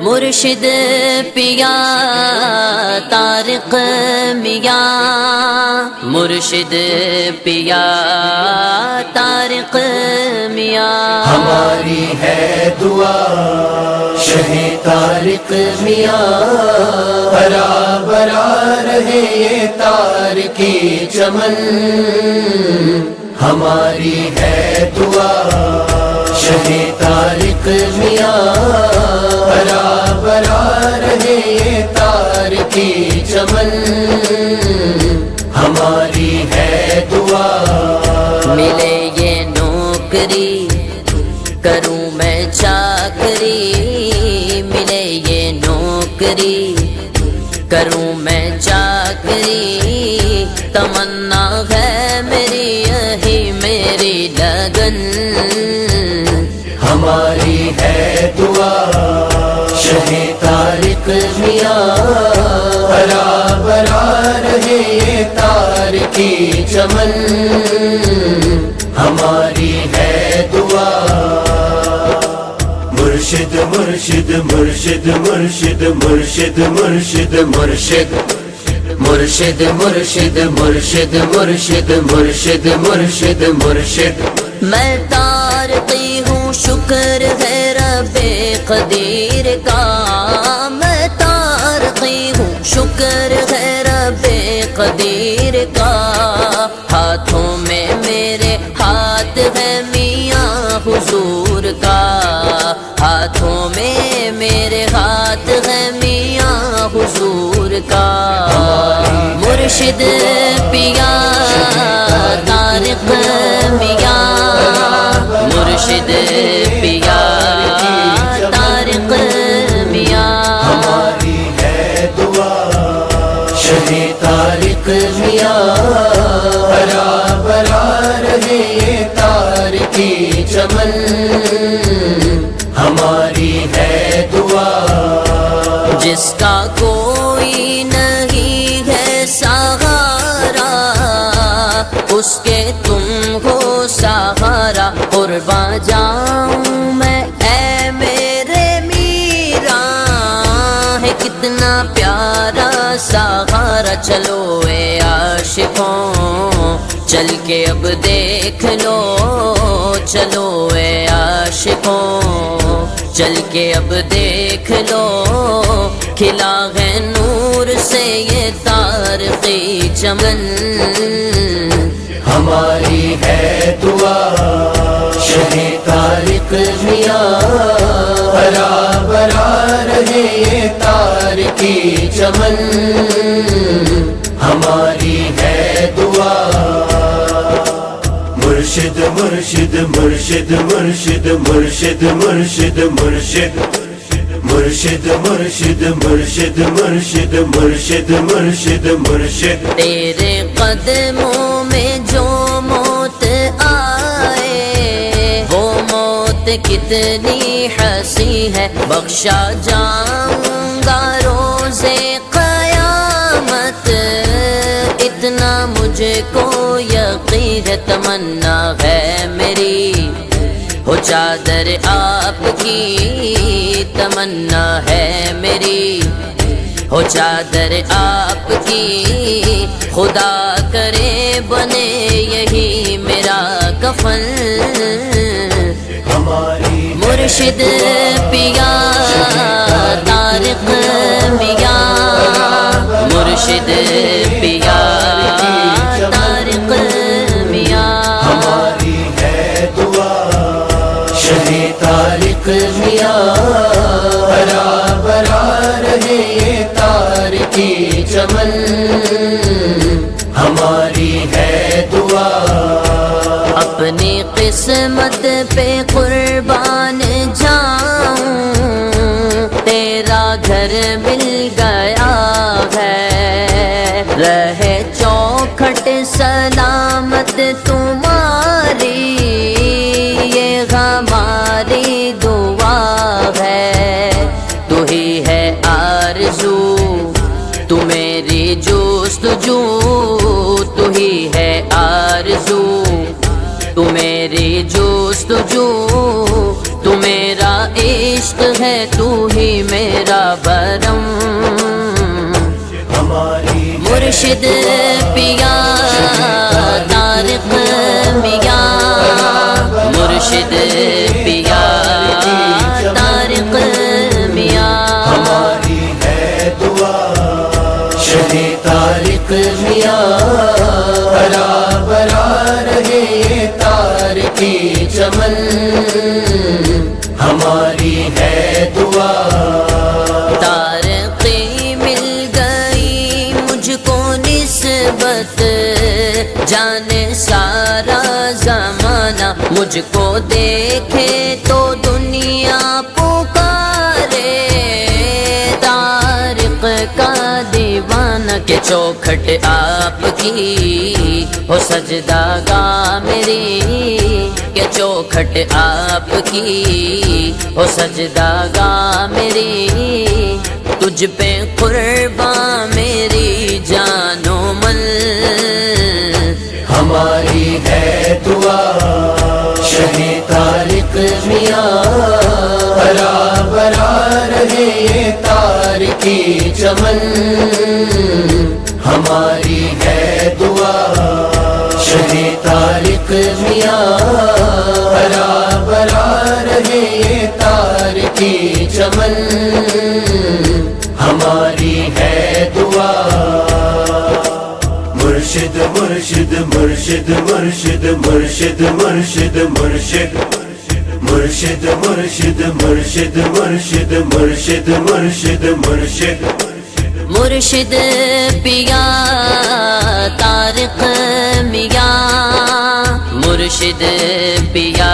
مرشد پیا طارق میاں، مرشد پیا طارق میاں، ہماری ہے دعا شہ طارق میاں، ہرا بھرا رہے یہ تارکی چمن، ہماری ہے دعا شہ طارق میاں، ہرا بھرا رہے یہ تارکی چمن، ہماری ہے دعا۔ ملے یہ نوکری کروں میں چاکری، ملے یہ نوکری کروں میں چاکری، تمنا ہے میری یہی میری لگن، ہماری ہے دعا شہ طارق میاں، ہرا بھرا رہے یہ تارکی چمن، ہماری ہے دعا۔ مرشد مرشد مرشد مرشد مرشد مرشد مرشد مرشد مرشد مرشد مرشد مرشد مرشد مرشد، میں تارقی ہوں شکر ہے رب قدیر کا، میں تارقی ہوں شکر ہے رب قدیر کا، ہاتھوں میں میرے ہاتھ ہے میاں حضور کا، ہاتھوں میں میرے ہاتھ ہے میاں حضور کا، مرشد پیا طارق میاں، مرشد پیا طارق میاں، ہماری ہے دعا شہ طارق میاں، ہرا بھرا رہے یہ تارکی چمن، ہماری ہے دعا۔ جس کا کوئی نہیں ہے سہارا اس کے تم ہو سہارا، قرباں جاؤں میں اے میرے میرا، ہے کتنا پیارا سہارا، چلو اے عاشقوں چل کے اب دیکھ لو، چلو اے عاشقوں چل کے اب دیکھ لو، کھلا ہے نور سے یہ تارقی چمن، ہماری ہے دعا شہ طارق میاں، ہرا بھرا رہے یہ تارکی چمن، ہماری ہے دعا۔ مرشد مرشد مرشد مرشد مرشد مرشد مرشد مرشد مرشد مرشد مرشد مرشد مرشد مرشد، تیرے قدموں میں جو موت آئے وہ موت کتنی حسی ہے، بخشا جاؤں گا روزے قیامت، اتنا مجھے کو یقین ہے، تمنا ہے میری ہو چادر آپ کی، تمنا ہے میری ہو چادر آپ کی، خدا کرے بنے یہی میرا کفن، ہماری مرشد پیا طارق میاں، مرشد پیا طارق میاں، ہماری ہے دعا شہ طارق میاں، ہرا بھرا رہے یہ تارکی چمن، ہماری ہے دعا۔ اپنی قسمت پہ قربان جاؤں، تیرا گھر مل گیا ہے، رہے چوکھٹ سلامت تمہاری، یہ ہماری دعا ہے، تو ہی ہے آرزو تو میری جستجو، تو ہی ہے آرزو تو میری جستجو، تو میرا عشق عشق ہے تو ہی میرا برم ہماری مرشد پیا طارق میاں مرشد پیا طارق میاں ہماری ہے دعا شہید طارق میاں ہرا بھرا رہے یہ تارکی چمن ہماری ہے دعا طارقی مل گئی مجھ کو نسبت جانے سارا زمانہ مجھ کو دیکھے تو دنیا پکارے طارق کا دیوانہ کہ چوکھٹ آپ کی ہو سجدہ گاہ میری کہ چوکھٹ آپ کی ہو سجدہ گاہ میری تجھ پہ قرباں میری جان و مل ہماری ہے دعا شہید طارق میاں ہرا بھرا رہے یہ تارکی چمن ہماری ہے دعا شہید طارق میاں ہرا بھرا رہے یہ تارکی چمن ہماری ہے دعا مرشد مرشد مرشد مرشد مرشد مرشد مرشد مرشد مرشد مرشد مرشد مرشد مرشد مرشد مرشد پیا طارق میاں مرشد پیا